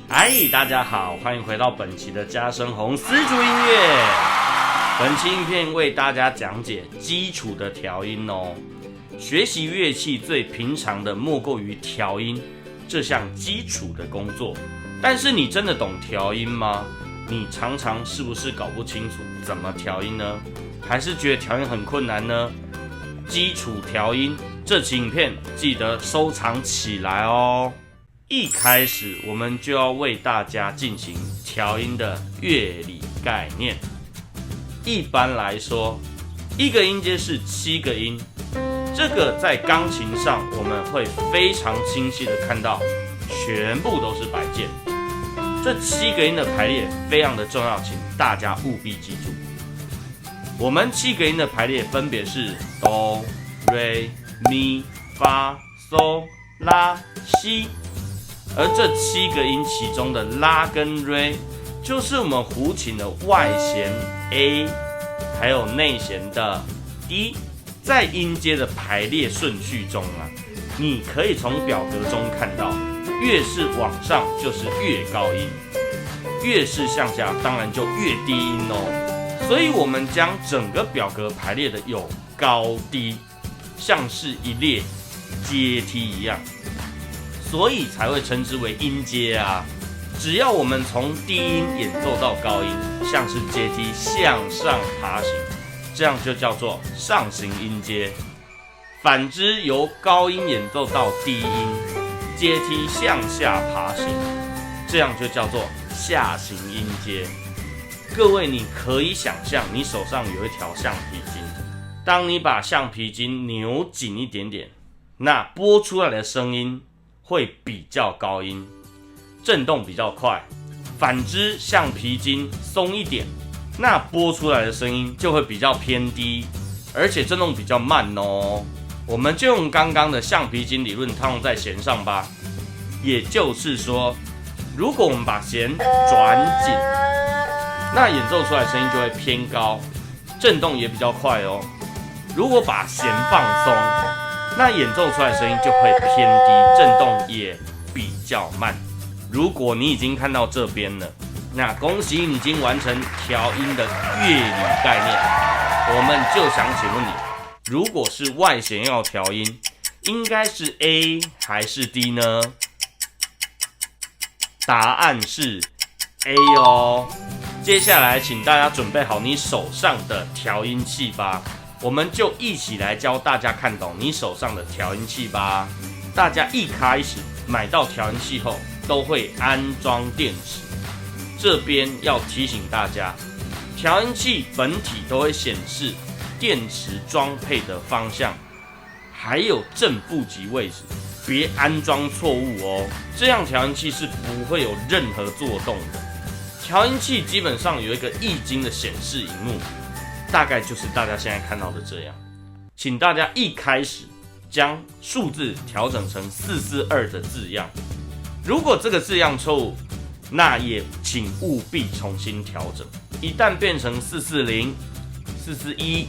嗨，大家好，欢迎回到本期的嘉生红丝竹音乐。本期影片为大家讲解基础的调音哦。学习乐器最平常的莫过于调音这项基础的工作，但是你真的懂调音吗？你常常是不是搞不清楚怎么调音呢？还是觉得调音很困难呢？基础调音这期影片记得收藏起来哦。一开始我们就要为大家进行调音的乐理概念。一般来说，一个音阶是7个音，这个在钢琴上我们会非常清晰的看到，全部都是白键。这7个音的排列非常的重要，请大家务必记住。我们7个音的排列分别是哆、瑞、咪、发、嗦、拉、西。而这7个音其中的拉跟瑞，就是我们胡琴的外弦 A， 还有内弦的 D。在音阶的排列顺序中你可以从表格中看到，越是往上就是越高音，越是向下当然就越低音哦。所以我们将整个表格排列的有高低，像是一列阶梯一样。所以才会称之为音阶啊！只要我们从低音演奏到高音，像是阶梯向上爬行，这样就叫做上行音阶。反之，由高音演奏到低音，阶梯向下爬行，这样就叫做下行音阶。各位，你可以想象你手上有一条橡皮筋，当你把橡皮筋扭紧一点点，那拨出来的声音会比较高音，震动比较快。反之，橡皮筋松一点，那拨出来的声音就会比较偏低，而且震动比较慢哦。我们就用刚刚的橡皮筋理论套用在弦上吧。也就是说，如果我们把弦转紧，那演奏出来的声音就会偏高，震动也比较快哦。如果把弦放松，那演奏出来的声音就会偏低，震动也比较慢。如果你已经看到这边了，那恭喜你已经完成调音的乐理概念。我们就想请问你，如果是外弦要调音，应该是 A 还是 D 呢？答案是 A 哦。接下来请大家准备好你手上的调音器吧。我们就一起来教大家看懂你手上的调音器吧。大家一开始买到调音器后，都会安装电池。这边要提醒大家，调音器本体都会显示电池装配的方向，还有正负极位置，别安装错误哦。这样调音器是不会有任何作动的。调音器基本上有一个液晶的显示萤幕，大概就是大家现在看到的这样。请大家一开始将数字调整成442的字样，如果这个字样错误，那也请务必重新调整。一旦变成440、441、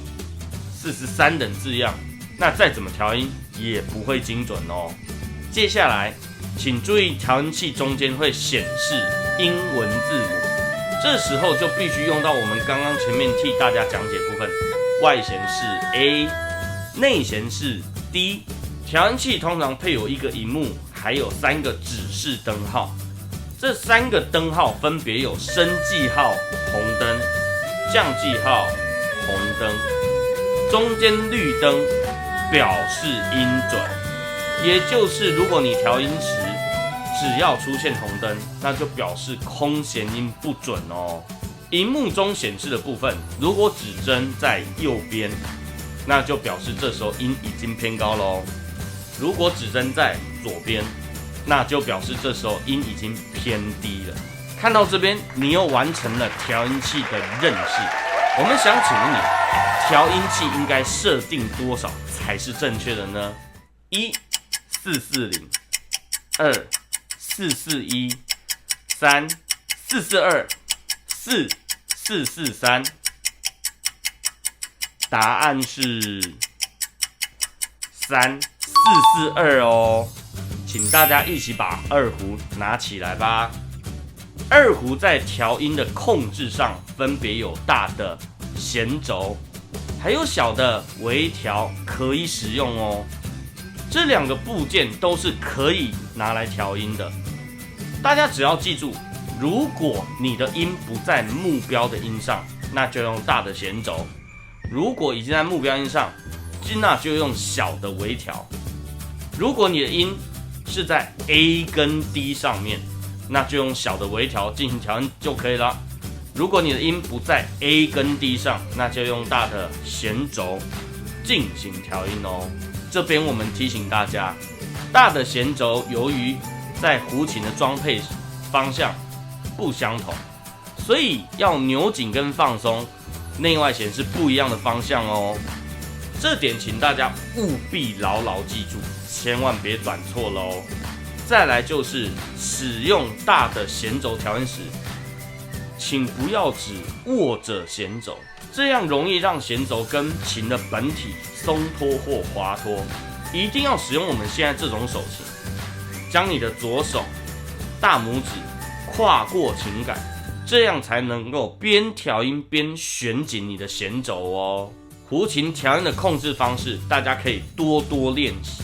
443等字样，那再怎么调音也不会精准哦。接下来请注意调音器中间会显示英文字母，这时候就必须用到我们刚刚前面替大家讲解部分，外弦是 A， 内弦是 D。 调音器通常配有一个萤幕，还有3个指示灯号。这3个灯号分别有升记号红灯、降记号红灯，中间绿灯表示音准。也就是如果你调音时只要出现红灯，那就表示空弦音不准哦。萤幕中显示的部分，如果指针在右边，那就表示这时候音已经偏高咯。如果指针在左边，那就表示这时候音已经偏低了。看到这边，你又完成了调音器的认识。我们想请问你，调音器应该设定多少才是正确的呢？1 440 2 441 3 442 4 443。答案是3 442哦。请大家一起把二胡拿起来吧。二胡在调音的控制上，分别有大的弦轴，还有小的微调可以使用哦。这2个部件都是可以拿来调音的。大家只要记住，如果你的音不在目标的音上，那就用大的弦轴；如果已经在目标音上，那就用小的微调。如果你的音是在 A 跟 D 上面，那就用小的微调进行调音就可以了。如果你的音不在 A 跟 D 上，那就用大的弦轴进行调音哦。这边我们提醒大家，大的弦轴由于在胡琴的装配方向不相同，所以要扭紧跟放松，内外弦是不一样的方向哦。这点请大家务必牢牢记住，千万别转错喽。再来就是使用大的弦轴调音时，请不要只握着弦轴，这样容易让弦轴跟琴的本体松脱或滑脱。一定要使用我们现在这种手型，将你的左手大拇指跨过琴杆，这样才能够边调音边旋紧你的弦轴哦。胡琴调音的控制方式，大家可以多多练习。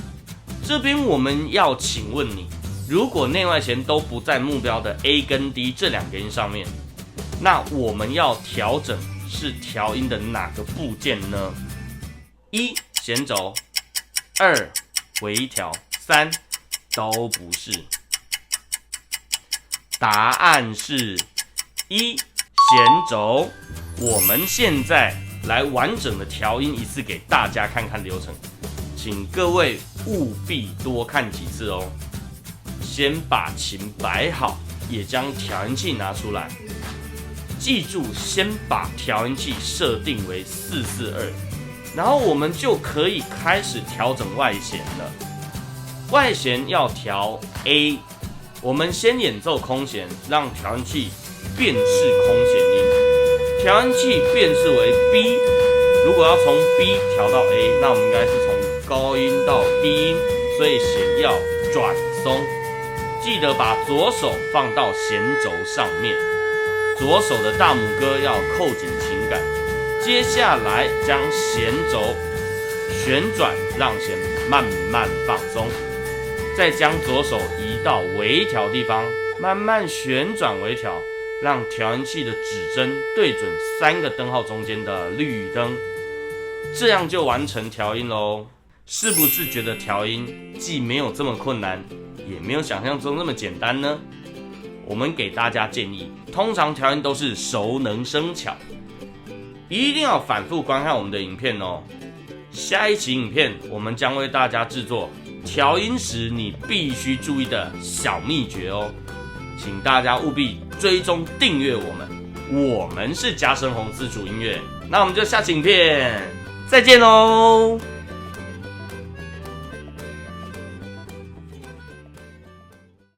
这边我们要请问你，如果内外弦都不在目标的 A 跟 D 这2个音上面，那我们要调整是调音的哪个部件呢？1. 弦轴， 2. 微调， 3. 都不是。答案是1. 弦轴。我们现在来完整的调音一次给大家看看流程，请各位务必多看几次哦。先把琴摆好，也将调音器拿出来。记住，先把调音器设定为442，然后我们就可以开始调整外弦了。外弦要调 A， 我们先演奏空弦，让调音器辨识空弦音。调音器辨识为 B， 如果要从 B 调到 A， 那我们应该是从高音到低音，所以弦要转松。记得把左手放到弦轴上面，左手的大拇哥要扣紧琴杆，接下来将弦轴旋转，让弦慢慢放松，再将左手移到微调地方，慢慢旋转微调，让调音器的指针对准3个灯号中间的绿灯，这样就完成调音喽。是不是觉得调音既没有这么困难，也没有想象中那么简单呢？我们给大家建议，通常调音都是熟能生巧，一定要反复观看我们的影片哦。下一期影片我们将为大家制作调音时你必须注意的小秘诀哦，请大家务必追踪订阅我们，我们是嘉生红丝竹音乐，那我们就下期影片再见喽。